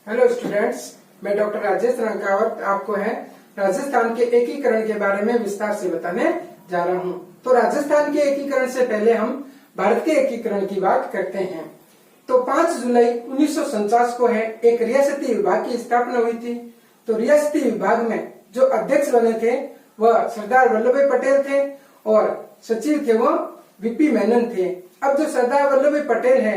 Hello students, मैं doctor Rajesh रंकावत आपको है राजस्थान के एकीकरण के बारे में विस्तार से बताने जा रहा हूं। तो राजस्थान के एकीकरण से पहले हम भारत के एकीकरण की बात करते हैं। तो 5 जुलाई 1949 को है एक रियासती विभाग की स्थापना हुई थी। तो रियासती विभाग में जो अध्यक्ष बने थे वह सरदार वल्लभ भाई पटेल थे और सचिव थे वो वीपी मेनन थे। अब जो सरदार वल्लभ भाई पटेल है,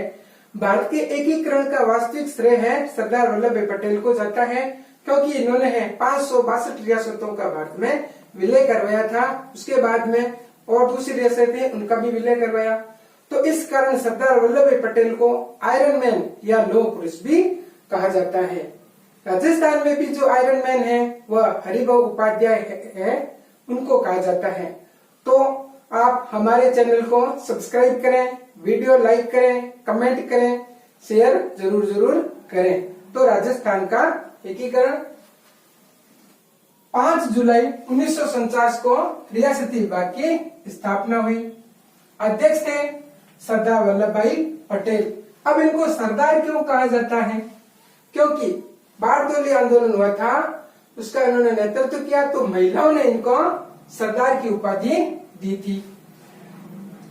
भारत के एकीकरण का वास्तविक श्रेय है सरदार वल्लभ भाई पटेल को जाता है, क्योंकि इन्होंने है 562 रियासतों का भारत में विलय करवाया था। उसके बाद में और दूसरी रियासतें थी उनका भी विलय करवाया। तो इस कारण सरदार वल्लभ भाई पटेल को आयरन मैन या लौह पुरुष भी कहा जाता है। राजस्थान में भी जो आयरन मैन है वह हरिभाऊ उपाध्याय है, उनको कहा जाता है। तो आप हमारे चैनल को सब्सक्राइब करें, वीडियो लाइक करें, कमेंट करें, शेयर जरूर करें। तो राजस्थान का एकीकरण 5 जुलाई 1949 को रियासती विभाग की स्थापना हुई। अध्यक्ष थे सरदार वल्लभ भाई पटेल। अब इनको सरदार क्यों कहा जाता है? क्योंकि बारडोली आंदोलन हुआ था, उसका इन्होंने नेतृत्व किया, तो महिलाओं ने इनको सरदार की उपाधि दी थी।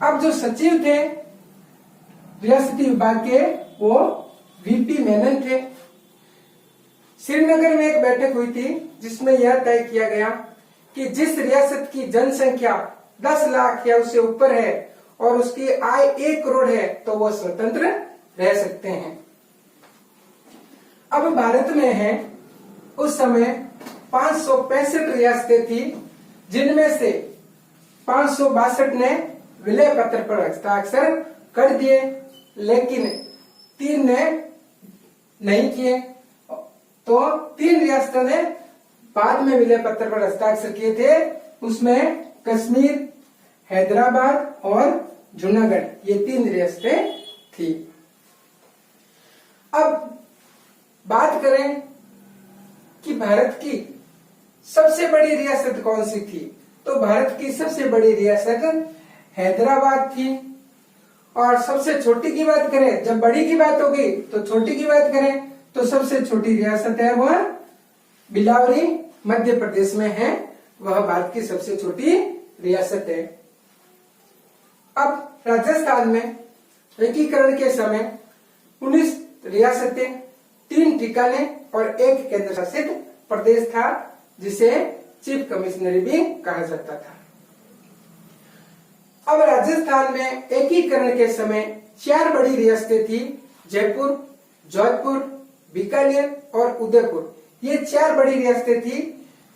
अब जो सचिव थे रियासती विभाग के वो वीपी मेनन थे। श्रीनगर में एक बैठक हुई थी जिसमें यह तय किया गया कि जिस रियासत की जनसंख्या 10 लाख या उससे ऊपर है और उसकी आय 1 करोड़ है तो वो स्वतंत्र रह सकते हैं। अब भारत में है उस समय 565 रियासतें थी, जिनमें से 562 ने विलय पत्र पर हस्ताक्षर कर दिए, लेकिन 3 ने नहीं किए। तो 3 रियासतों ने बाद में विलय पत्र पर हस्ताक्षर किए थे। उसमें कश्मीर, हैदराबाद और जूनागढ़, ये 3 रियासतें थी। अब बात करें कि भारत की सबसे बड़ी रियासत कौन सी थी, तो भारत की सबसे बड़ी रियासत हैदराबाद थी। और सबसे छोटी की बात करें, जब बड़ी की बात होगी तो छोटी की बात करें, तो सबसे छोटी रियासत है वह बिलावरी, मध्य प्रदेश में है, वह भारत की सबसे छोटी रियासत है। अब राजस्थान में एकीकरण के समय 19 रियासतें, 3 ठिकाने और 1 केंद्र शासित प्रदेश था, जिसे चीफ कमिश्नर भी कहा जाता था। अब राजस्थान में एकीकरण के समय 4 बड़ी रियासतें थी, जयपुर, जोधपुर, बीकानेर और उदयपुर। ये 4 बड़ी रियासतें थी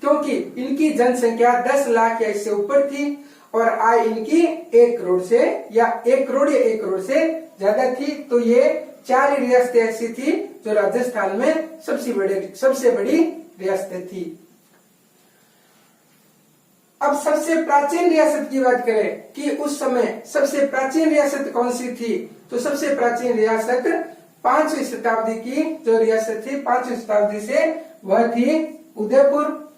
क्योंकि इनकी जनसंख्या 10 लाख या इससे ऊपर थी और आय इनकी 1 करोड़ से या 1 करोड़ या 1 करोड़ से ज्यादा थी। तो ये 4 रियासतें ऐसी थी जो राजस्थान में सबसे बड़ी रियासतें थी। अब सबसे प्राचीन रियासत की बात करें कि उस समय सबसे प्राचीन रियासत कौन सी थी, तो सबसे प्राचीन रियासत 5वीं शताब्दी की जो रियासत थी, 5वीं शताब्दी से वह थी उदयपुर।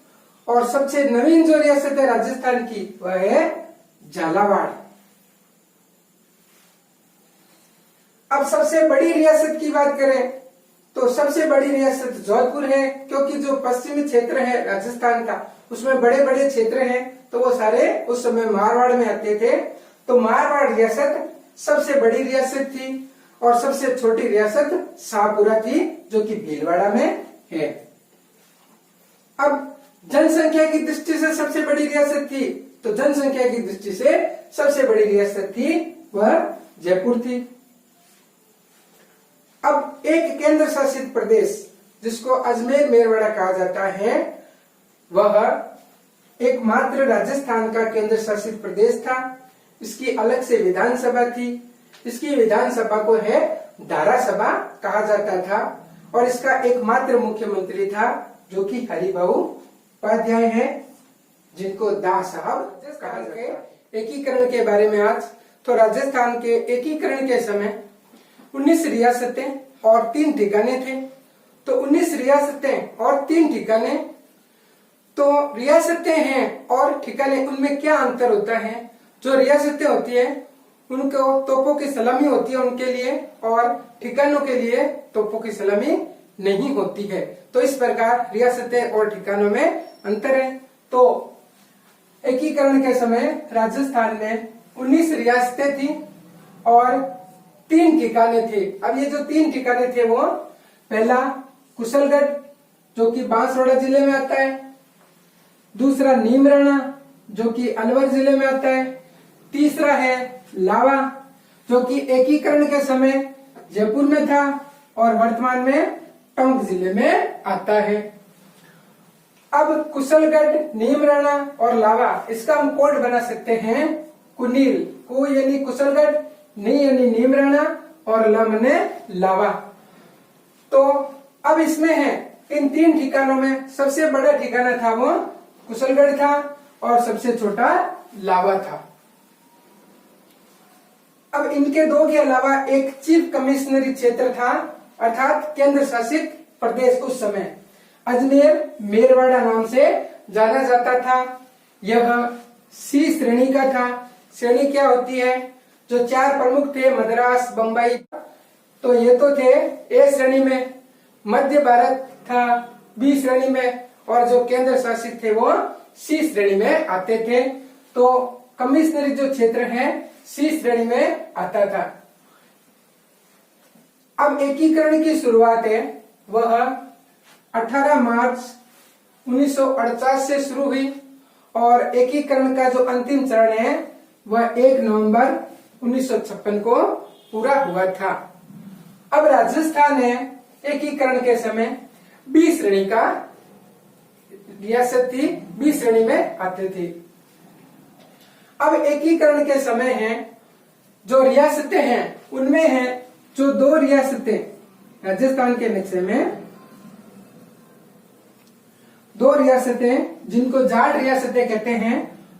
और सबसे नवीन जो रियासत है राजस्थान की वह है झालावाड़। अब सबसे बड़ी रियासत की बात करें तो सबसे बड़ी रियासत जोधपुर है, क्योंकि जो पश्चिमी क्षेत्र है राजस्थान का उसमें बड़े बड़े क्षेत्र हैं, तो वो सारे उस समय मारवाड़ में आते थे। तो मारवाड़ रियासत सबसे बड़ी रियासत थी और सबसे छोटी रियासत शाहपुरा थी, जो कि भीलवाड़ा में है। अब जनसंख्या की दृष्टि से सबसे बड़ी रियासत थी, तो जनसंख्या की दृष्टि से सबसे बड़ी रियासत थी वह जयपुर थी। अब एक केंद्र शासित प्रदेश जिसको अजमेर मेरवाड़ा कहा जाता है, वह एकमात्र राजस्थान का केंद्र शासित प्रदेश था। इसकी अलग से विधानसभा थी। इसकी विधानसभा को है धारा सभा कहा जाता था और इसका एकमात्र मुख्यमंत्री था जो कि हरिभाऊ उपाध्याय है, जिनको दा साहब कहा जाता है। एकीकरण के बारे में आज तो राजस्थान के एकीकरण के समय 19 रियासतें और 3 ठिकाने थे। तो 19 रियासतें और 3 ठिकाने, तो रियासतें हैं और ठिकाने, उनमें क्या अंतर होता है? जो रियासतें होती है उनको तोपों की सलामी होती है उनके लिए, और ठिकानों के लिए तोपों की सलामी नहीं होती है। तो इस प्रकार रियासतें और ठिकानों में अंतर है। तो एकीकरण के समय राजस्थान में 19 रियासतें थी और 3 ठिकाने थे। अब ये जो 3 ठिकाने थे वो पहला कुशलगढ़ जो कि बांसवाड़ा जिले में आता है, दूसरा नीमराणा जो कि अलवर जिले में आता है, तीसरा है लावा जो कि एकीकरण के समय जयपुर में था और वर्तमान में टोंक जिले में आता है। अब कुशलगढ़, नीमराणा और लावा इसका हम कोड बना सकते हैं कुनील। कु यानी कुशलगढ़, नी यानी नीमराणा और ल माने लावा। तो अब इसमें है इन 3 ठिकानों में सबसे बड़ा ठिकाना था वो कुशलगढ़ था और सबसे छोटा लावा था। अब इनके 2 के अलावा एक चीफ कमिश्नरी क्षेत्र था अर्थात केंद्र शासित प्रदेश उस समय अजमेर मेरवाड़ा नाम से जाना जाता था। यह सी श्रेणी का था। श्रेणी क्या होती है? जो 4 प्रमुख थे मद्रास, बम्बई, तो ये तो थे ए श्रेणी में, मध्य भारत था बी श्रेणी में और जो केंद्र शासित थे वो सी श्रेणी में आते थे। तो कमिश्नरी जो क्षेत्र है सी श्रेणी में आता था। अब एकीकरण की शुरुआत है वह 18 मार्च 1948 से शुरू हुई और एकीकरण का जो अंतिम चरण है वह 1 नवंबर 1956 को पूरा हुआ था। अब राजस्थान है एकीकरण के समय बी श्रेणी का रियासत थी, बी श्रेणी में आते थे। अब एकीकरण के समय है जो रियासतें हैं उनमें है जो 2 रियासतें राजस्थान के नक्शे में 2 रियासतें जिनको जाट रियासतें कहते हैं,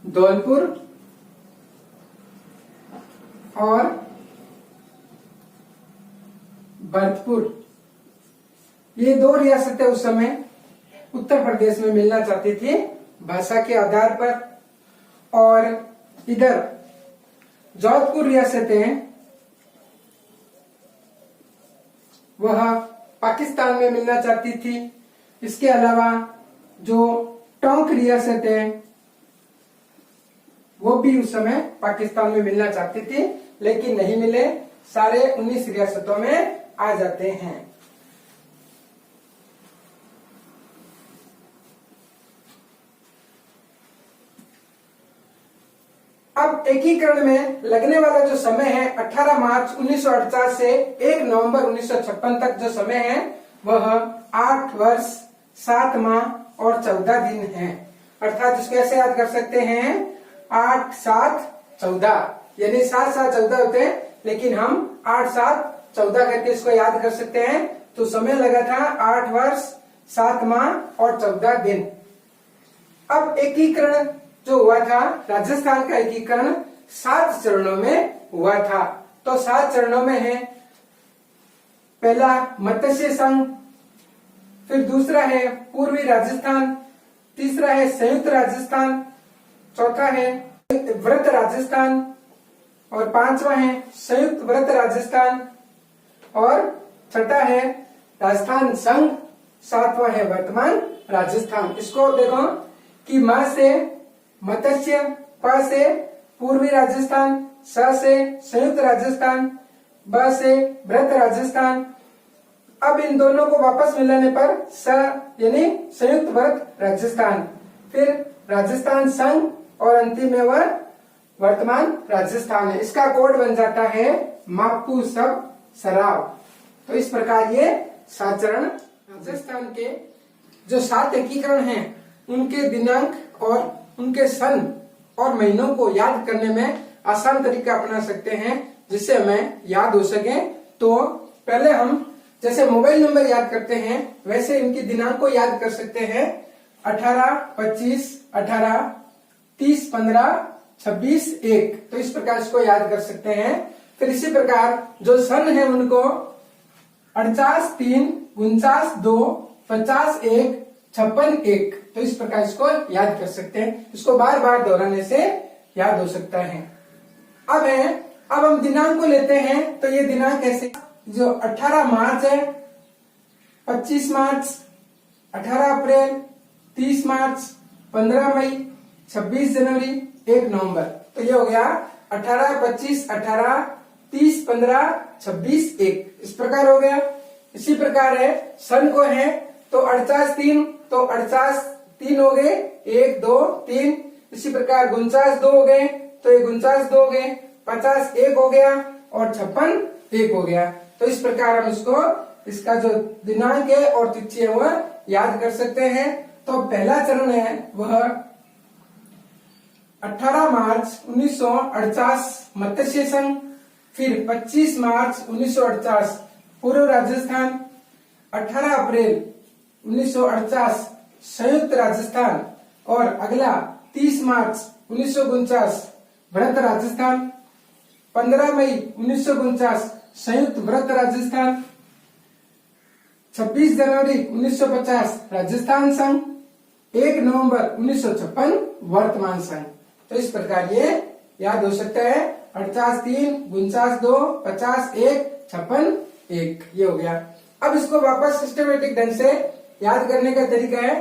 धौलपुर और भरतपुर। ये 2 रियासतें उस समय उत्तर प्रदेश में मिलना चाहती थी भाषा के आधार पर। और इधर जोधपुर रियासतें वह पाकिस्तान में मिलना चाहती थी। इसके अलावा जो टोंक रियासतें वो भी उस समय पाकिस्तान में मिलना चाहती थी लेकिन नहीं मिले, सारे 19 रियासतों में आ जाते हैं। अब एकीकरण में लगने वाला जो समय है 18 मार्च 1948 से 1 नवंबर 1956 तक जो समय है वह 8 वर्ष 7 माह और 14 दिन है। अर्थात इसको ऐसे याद कर सकते हैं 8, 7, 14 यानी 7, 7, 14 होते हैं लेकिन हम 8, 7, 14 करके इसको याद कर सकते हैं। तो समय लगा था 8 वर्ष 7 माह और 14 दिन। अब एकीकरण जो हुआ था राजस्थान का एकीकरण 7 चरणों में हुआ था। तो 7 चरणों में है पहला मत्स्य संघ, फिर दूसरा है पूर्वी राजस्थान, तीसरा है संयुक्त राजस्थान, चौथा है व्रत राजस्थान और 5वां है संयुक्त व्रत राजस्थान और छठा है राजस्थान संघ, 7वां है वर्तमान राजस्थान। इसको देखो कि म से मत्स्य, प से पूर्वी राजस्थान, स से संयुक्त राजस्थान, ब से व्रत राजस्थान। अब इन दोनों को वापस मिलाने पर स यानी संयुक्त व्रत राजस्थान, फिर राजस्थान संघ और अंतिम में वह वर्तमान राजस्थान है। इसका कोड बन जाता है मापू सब सराव। तो इस प्रकार ये 7 चरण राजस्थान के जो 7 एकीकरण हैं उनके दिनांक और उनके सन और महीनों को याद करने में आसान तरीका अपना सकते हैं जिससे हमें याद हो सके। तो पहले हम जैसे मोबाइल नंबर याद करते हैं वैसे इनकी दिनांक को याद कर सकते हैं 18, 25, 18, 30, 15, 26, 1। तो इस प्रकार इसको याद कर सकते हैं। फिर इसी प्रकार जो सन है उनको 48, 3, 49, 2, 50, 1, 56, 1। तो इस प्रकार इसको याद कर सकते हैं। इसको बार बार दोहराने से याद हो सकता है। अब हम दिनांक को लेते हैं। तो ये दिनांक ऐसे जो 18 मार्च है 25 मार्च, 18 अप्रैल, 30 मार्च, 15 मई, 26 जनवरी, 1 नवंबर। तो ये हो गया 18, 25, 18, 30, 15, 26, 1। इस प्रकार हो गया। इसी प्रकार है सन को है तो 48 3, तो 48 3 हो गए, 1 2 3। इसी प्रकार 49 2 हो गए, तो ये 49 2 हो गए, 50 1 हो गया और 56 1 हो गया। तो इस प्रकार हम इसको इसका जो दिनांक है और तिथि है वह याद कर सकते हैं। तो पहला चरण है वह 18 मार्च 1948 मत्स्य संघ, फिर 25 मार्च 1948 पूर्व राजस्थान, 18 अप्रैल 1948 संयुक्त राजस्थान और अगला 30 मार्च 1949 वृहत राजस्थान, 15 मई 1949 संयुक्त वृहत राजस्थान, 26 जनवरी 1950 राजस्थान संघ, 1 नवंबर 1956 वर्तमान संघ। तो इस प्रकार ये याद हो सकता है 48 3, 49 2, 50 1, 56 1। ये हो गया। अब इसको वापस सिस्टमेटिक ढंग से याद करने का तरीका है।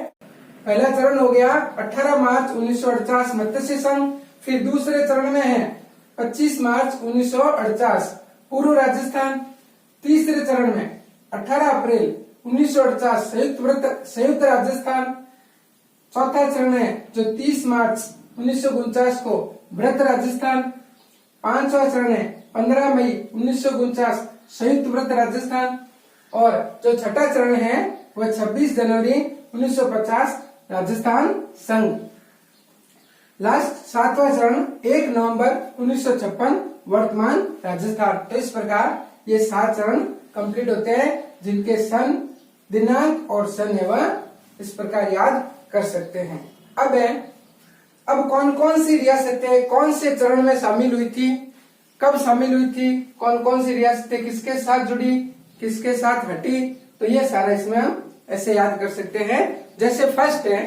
पहला चरण हो गया 18 मार्च 1948 मत्स्य संघ, फिर दूसरे चरण में है 25 मार्च 1948 पूर्व राजस्थान, तीसरे चरण में 18 अप्रैल 1948 संयुक्त राजस्थान, चौथा चरण है जो 30 मार्च 1949 को वृहत राजस्थान, पांचवा चरण है 15 मई 1949 संयुक्त वृहत राजस्थान और जो छठा चरण है वह 26 जनवरी 1950 राजस्थान संघ। लास्ट सातवां चरण 1 नवंबर 1956 वर्तमान राजस्थान। तो इस प्रकार ये 7 चरण कंप्लीट होते हैं जिनके सन, दिनांक और सन है वह इस प्रकार याद कर सकते हैं। अब कौन कौन सी रियासतें कौन से चरण में शामिल हुई थी, कब शामिल हुई थी, कौन कौन सी रियासतें किसके साथ जुड़ी, किसके साथ हटी, तो ये सारा इसमें हम ऐसे याद कर सकते हैं। जैसे फर्स्ट है,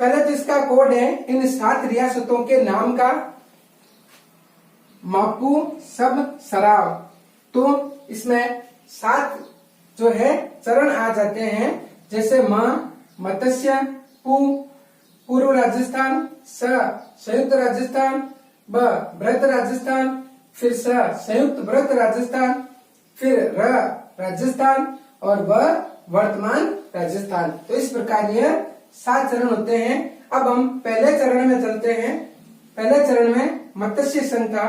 पहले तो इसका कोड है इन 7 रियासतों के नाम का, मापू सब सराव। तो इसमें 7 जो है चरण आ जाते हैं। जैसे मत्स्य, पूर्व राजस्थान, संयुक्त राजस्थान, वृहत राजस्थान, फिर संयुक्त वृहत राजस्थान, फिर राजस्थान और वर्तमान राजस्थान। तो इस प्रकार यह 7 चरण होते हैं। अब हम पहले चरण में चलते हैं। पहले चरण में मत्स्य संघ था।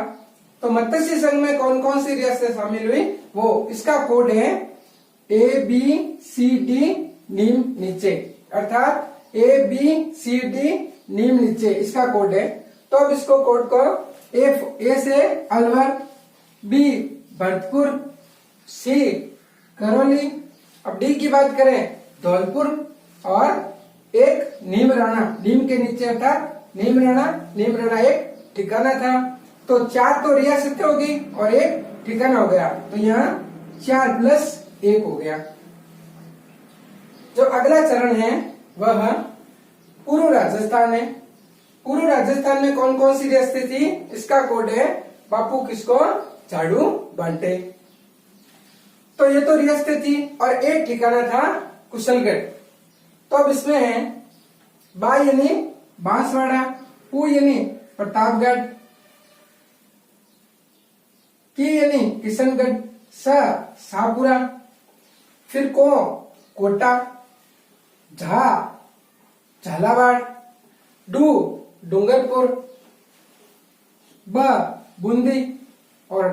तो मत्स्य संघ में कौन कौन सी रियासतें शामिल हुई, वो इसका कोड है ABCD नीम नीचे, अर्थात ABCD नीम नीचे इसका कोड है। तो अब इसको कोड को ए से अलवर, B भरतपुर, C करौली, अब डी की बात करें धौलपुर और एक नीमराणा, नीम के नीचे अर्थात नीमराणा एक ठिकाना था। तो 4 तो रियासतें होगी और एक ठिकाना हो गया। तो यहाँ 4 + 1 हो गया। जो अगला चरण है वह पूर्व राजस्थान है। पूर्व राजस्थान में कौन कौन सी रियासतें थी, इसका कोड है बापू किसको झाड़ू बांटे। तो ये तो रियासतें थी और एक ठिकाना था कुशलगढ़। तो अब इसमें है बा यानी बांसवाड़ा, पू यानी प्रतापगढ़, की यानी किशनगढ़, शाहपुरा, फिर कोटा, झा झालावाड़, डूंगरपुर, बूंदी और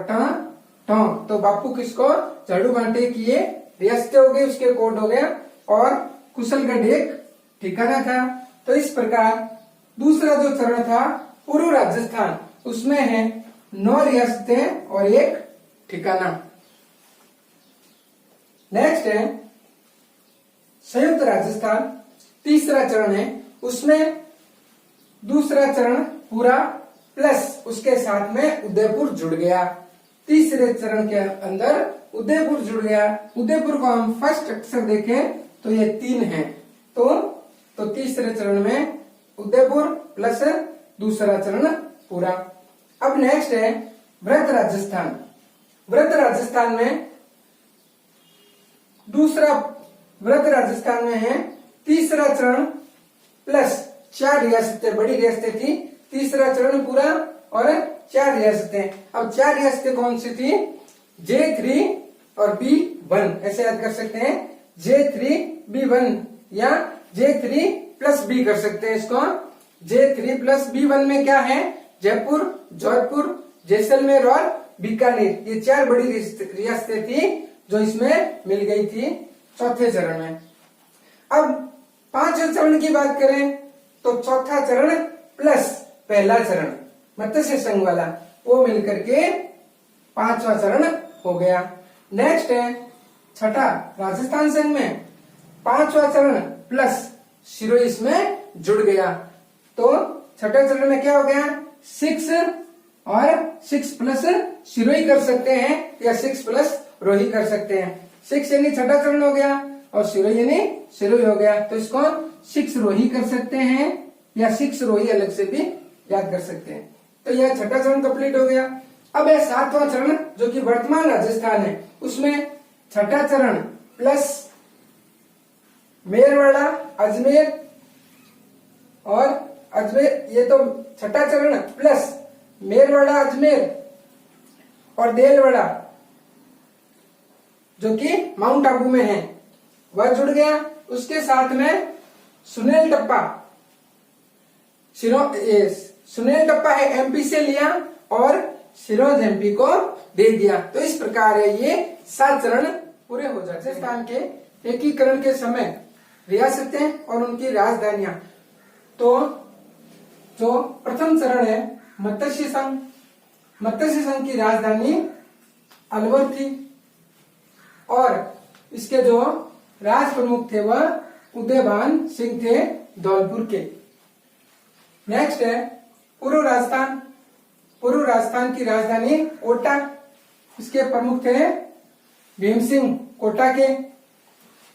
टोंक। तो बापू किसको झाड़ू बांटे की ये रियासतें हो गई, उसके कोड हो गया और कुशलगढ़ एक ठिकाना था। तो इस प्रकार दूसरा जो चरण था पूर्व राजस्थान, उसमें है 9 रियासतें और एक ठिकाना। नेक्स्ट है संयुक्त राजस्थान, तीसरा चरण है। उसमें दूसरा चरण पूरा प्लस उसके साथ में उदयपुर जुड़ गया। तीसरे चरण के अंदर उदयपुर जुड़ गया। उदयपुर को हम फर्स्ट अक्षर देखें तो ये 3 है। तो तीसरे चरण में उदयपुर प्लस दूसरा चरण पूरा। अब नेक्स्ट है वृहत राजस्थान। वृहत राजस्थान में दूसरा व्रत राजस्थान में है। तीसरा चरण प्लस 4 रियासतें, बड़ी रियासतें थी, तीसरा चरण पूरा और 4 रियासतें। अब 4 रियासतें कौन सी थी? J3 और B1 ऐसे याद कर सकते हैं, J3 B1 या J3 प्लस B कर सकते हैं इसको। J3 प्लस B1 में क्या है? जयपुर, जोधपुर, जैसलमेर और बीकानेर, ये 4 बड़ी रियासतें थी जो इसमें मिल गई थी चौथे चरण में। अब पांचवें चरण की बात करें तो चौथा चरण प्लस पहला चरण मत्स्य संघ वाला, वो मिलकर के पांचवा चरण हो गया। नेक्स्ट है छठा राजस्थान संघ में, पांचवा चरण प्लस सिरोही इसमें जुड़ गया, तो छठे चरण में क्या हो गया? 6 और 6 प्लस सिरोही कर सकते हैं या 6 प्लस रोही कर सकते हैं। 6 यानी छठा चरण हो गया और सिरोही यानी सिरोही हो गया, तो इसको 6 रोही कर सकते हैं या 6 रोही अलग से भी याद कर सकते हैं। तो यह छठा चरण कंप्लीट हो गया। अब है 7वां चरण जो कि वर्तमान राजस्थान है, उसमें छठा चरण प्लस मेरवाड़ा, अजमेर और अजमेर, ये तो छठा चरण प्लस मेरवाड़ा, अजमेर और देलवाड़ा जो कि माउंट आबू में है वह जुड़ गया। उसके साथ में सुनेल टप्पा, सुनेल टप्पा है एमपी से लिया और सिरोंज एमपी को दे दिया। तो इस प्रकार है ये 7 चरण पूरे हो जाते हैं। राजस्थान के एकीकरण के समय रियासतें और उनकी राजधानियां, तो जो प्रथम चरण है मत्स्य संघ, मत्स्य संघ की राजधानी अलवर थी और इसके जो राज प्रमुख थे वह उदयभान सिंह थे धौलपुर के। नेक्स्ट है पूर्व राजस्थान, पूर्व राजस्थान की राजधानी कोटा, इसके प्रमुख थे भीम सिंह कोटा के।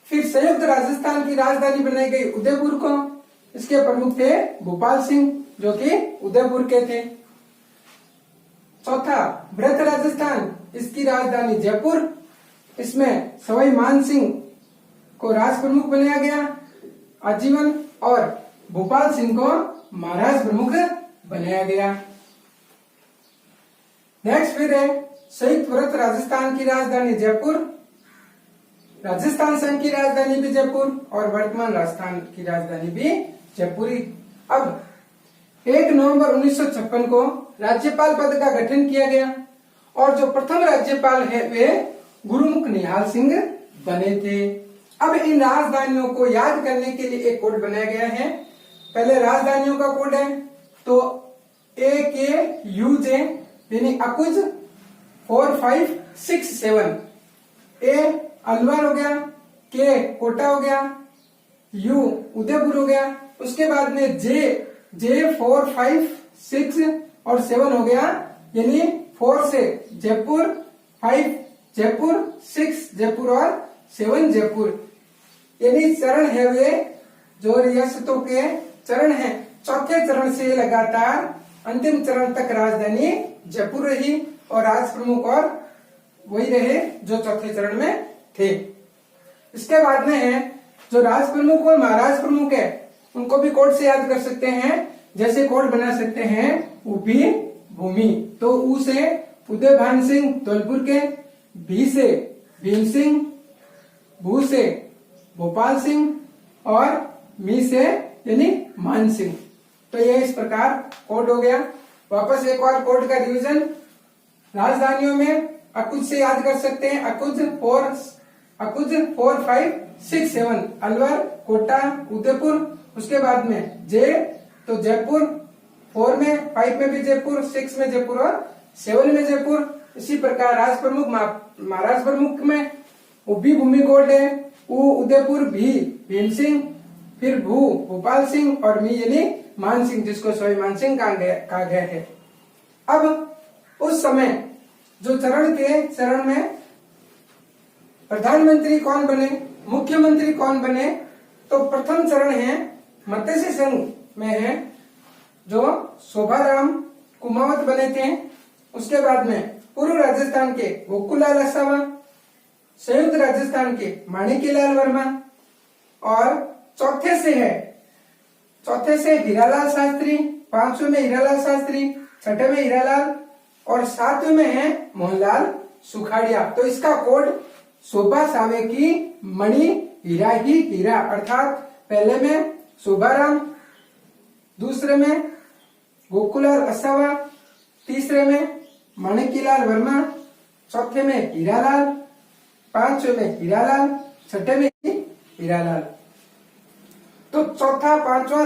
फिर संयुक्त राजस्थान की राजधानी बनाई गई उदयपुर को, इसके प्रमुख थे भोपाल सिंह जो कि उदयपुर के थे। चौथा व्रत राजस्थान, इसकी राजधानी जयपुर, इसमें सवाई मान सिंह को राज प्रमुख बनाया गया आजीवन और भोपाल सिंह को महाराज प्रमुख बनाया गया। नेक्स्ट फिर है संयुक्त व्रत राजस्थान की राजधानी जयपुर, राजस्थान संघ की राजधानी भी जयपुर और वर्तमान राजस्थान की राजधानी भी जयपुरी। अब 1 नवंबर 1956 को राज्यपाल पद का गठन किया गया और जो प्रथम राज्यपाल है वे गुरुमुख निहाल सिंह बने थे। अब इन राजधानियों को याद करने के लिए एक कोड बनाया गया है। पहले राजधानियों का कोड है तो AKUJ यानी अकुज 4567, ए अलवर हो गया, के कोटा हो गया, यू उदयपुर हो गया, उसके बाद में जे 4 5 6 और 7 हो गया, यानी 4 से जयपुर, 5 जयपुर, 6 जयपुर और 7 जयपुर। यानी चरण है वे जो रियासतों के चरण हैं। चौथे चरण से लगातार अंतिम चरण तक राजधानी जयपुर रही और राज प्रमुख और वही रहे जो चौथे चरण में थे। इसके बाद में है जो राज प्रमुख और महाराज प्रमुख है उनको भी कोड से याद कर सकते हैं। जैसे कोड बना सकते हैं उभी भूमि, तो ऊ से उदयभान सिंह धौलपुर के, भी से भीम सिंह, भू से भोपाल सिंह और मी से यानी मान सिंह। तो ये इस प्रकार कोड हो गया। वापस एक बार कोड का रिवीजन, राजधानियों में अकुज से याद कर सकते हैं, अकुज 4 5 6 7 अलवर, कोटा, उदयपुर। उसके बाद में जे तो जयपुर, 4 में 5 में भी जयपुर, 6 में जयपुर और 7 में जयपुर। इसी प्रकार राज प्रमुख महाराज प्रमुख में उभी भूमि कोड है, उ उदयपुर, भी भीम सिंह, फिर भू भोपाल सिंह और मी यानी मान सिंह जिसको सवाई मान सिंह कहा गया है। अब उस समय जो चरण में प्रधानमंत्री कौन बने, मुख्यमंत्री कौन बने, तो प्रथम चरण है मत्स्य संघ में है जो शोभाराम कुमावत बने थे। उसके बाद में पूर्व राजस्थान के गोकुलाल असावा, संयुक्त राजस्थान के माणिक्यलाल वर्मा, और चौथे से हीरालाल शास्त्री, पांचवें में हीरालाल शास्त्री, छठे में हीरालाल और सातवें में है मोहनलाल सुखाड़िया। तो इसका कोड शोभा सावे की मणि हीरा ही हीरा, अर्थात पहले में शोभाराम, दूसरे में गोकुलाल असावा, तीसरे में माणिक्यलाल वर्मा, चौथे में हीरालाल, पांचवें में हीरालाल, छठे में हीरालाल। तो चौथा पांचवा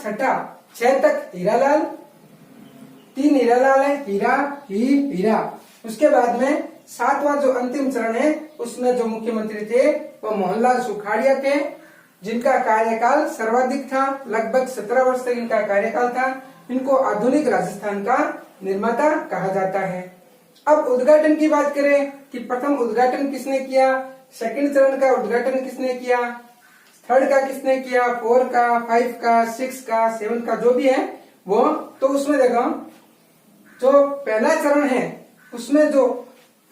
छठा 6 तक हीरालाल, 3 हीरालाल है, हीरा ही हीरा। उसके बाद में 7वां जो अंतिम चरण है उसमें जो मुख्यमंत्री थे वो मोहनलाल सुखाड़िया थे, जिनका कार्यकाल सर्वाधिक था, लगभग 17 वर्ष तक इनका कार्यकाल था। इनको आधुनिक राजस्थान का निर्माता कहा जाता है। अब उद्घाटन की बात करें कि प्रथम उद्घाटन किसने किया, सेकंड चरण का उद्घाटन किसने किया, थर्ड का किसने किया, 4 का, 5 का, 6 का, 7 का, जो भी है वो। तो उसमें देखो जो पहला चरण है उसमें जो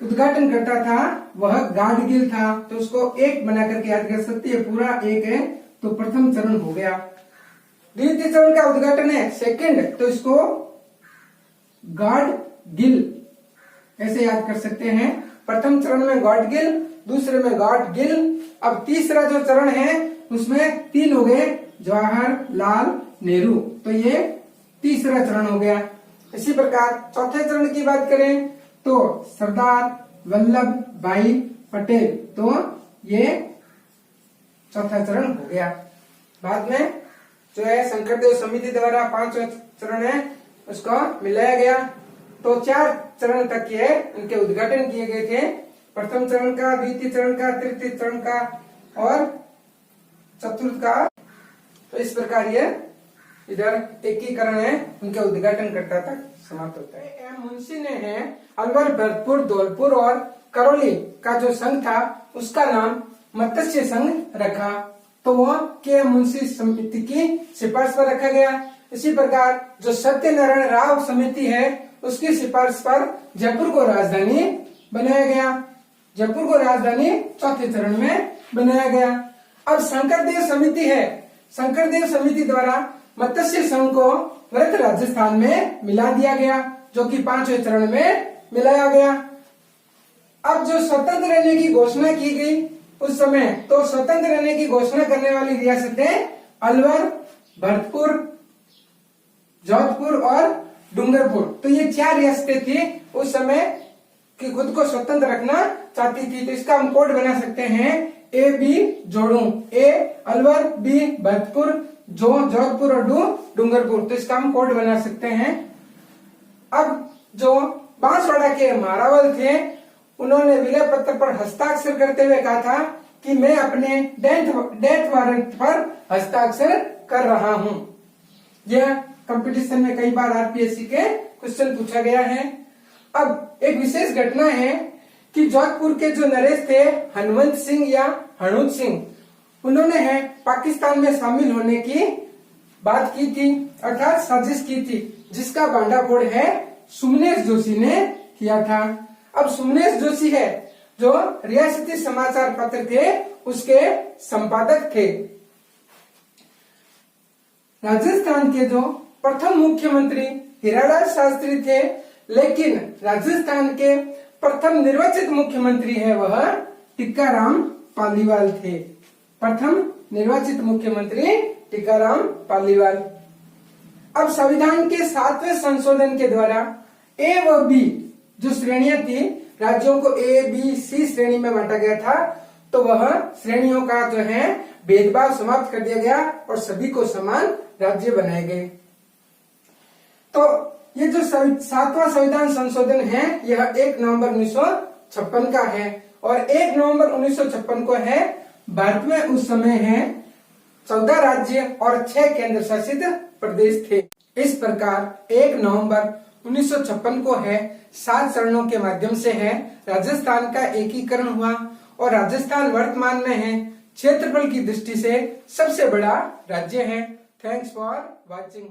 उद्घाटन करता था वह गाडगिल था, तो उसको 1 बना करके याद कर सकते हैं, पूरा 1 है, तो प्रथम चरण हो गया। द्वितीय चरण का उद्घाटन है सेकंड, तो इसको गाडगिल ऐसे याद कर सकते हैं। प्रथम चरण में गाडगिल, दूसरे में गाडगिल। अब तीसरा जो चरण है उसमें 3 हो गए, जवाहरलाल नेहरू, तो ये तीसरा चरण हो गया। इसी प्रकार चौथे चरण की बात करें तो सरदार वल्लभ भाई पटेल, तो ये चौथा चरण हो गया। बाद में जो है शंकरदेव समिति द्वारा 5वां चरण है उसको मिलाया गया। तो 4 चरण तक ये इनके उद्घाटन किए गए थे, प्रथम चरण का, द्वितीय चरण का, तृतीय चरण का और चतुर्थ का। तो इस प्रकार ये इधर एकीकरण है उनके उद्घाटन करता तक समाप्त होता है। एम मुंशी ने है अलवर, भरतपुर, धौलपुर और करौली का जो संघ था उसका नाम मत्स्य संघ रखा, तो वह के मुंशी समिति की सिफारिश पर रखा गया। इसी प्रकार जो सत्यनारायण राव समिति है उसकी सिफारिश पर जयपुर को राजधानी बनाया गया। जयपुर को राजधानी चौथे चरण में बनाया गया। अब शंकरदेव समिति है, शंकरदेव समिति द्वारा मत्स्य संघ को वृहत राजस्थान में मिला दिया गया, जो कि 5वें चरण में मिलाया गया। अब जो स्वतंत्र रहने की घोषणा की गई उस समय, तो स्वतंत्र रहने की घोषणा करने वाली रियासतें अलवर, भरतपुर, जोधपुर और डूंगरपुर, तो ये 4 रियासतें थी उस समय कि खुद को स्वतंत्र रखना चाहती थी। तो इसका हम कोड बना सकते हैं ए बी जोड़ू, ए अलवर, बी भरतपुर, जोधपुर और डूंगरपुर, तो इसका हम कोड बना सकते हैं। अब जो बांसवाड़ा के मारावल थे उन्होंने विलय पत्र पर हस्ताक्षर करते हुए कहा था कि मैं अपने डेथ वारंट पर हस्ताक्षर कर रहा हूं। यह कंपटीशन में कई बार आरपीएससी के क्वेश्चन पूछा गया है। अब एक विशेष घटना है कि जोधपुर के जो नरेश थे हनुमंत सिंह या हनुत सिंह, उन्होंने है पाकिस्तान में शामिल होने की बात की थी, अर्थात साजिश की थी, जिसका भांडाफोड़ है सुमनेश जोशी ने किया था। अब सुमनेश जोशी है जो रियासती समाचार पत्र थे उसके संपादक थे। राजस्थान के जो प्रथम मुख्यमंत्री हीरालाल शास्त्री थे, लेकिन राजस्थान के प्रथम निर्वाचित मुख्यमंत्री है वह टीकाराम पालीवाल थे। प्रथम निर्वाचित मुख्यमंत्री टीकाराम पालीवाल। अब संविधान के 7वें संशोधन के द्वारा ए व बी जो श्रेणियां थी, राज्यों को ए बी सी श्रेणी में बांटा गया था, तो वह श्रेणियों का जो है भेदभाव समाप्त कर दिया गया और सभी को समान राज्य बनाए गए। तो ये जो 7वां संविधान संशोधन है यह 1 नवंबर 1956 का है और 1 नवंबर 1956 को है। भारत में उस समय है 14 राज्य और 6 केंद्र शासित प्रदेश थे। इस प्रकार 1 नवंबर 1956 को है 7 चरणों के माध्यम से है राजस्थान का एकीकरण हुआ और राजस्थान वर्तमान में है क्षेत्रफल की दृष्टि से सबसे बड़ा राज्य है। Thanks for watching.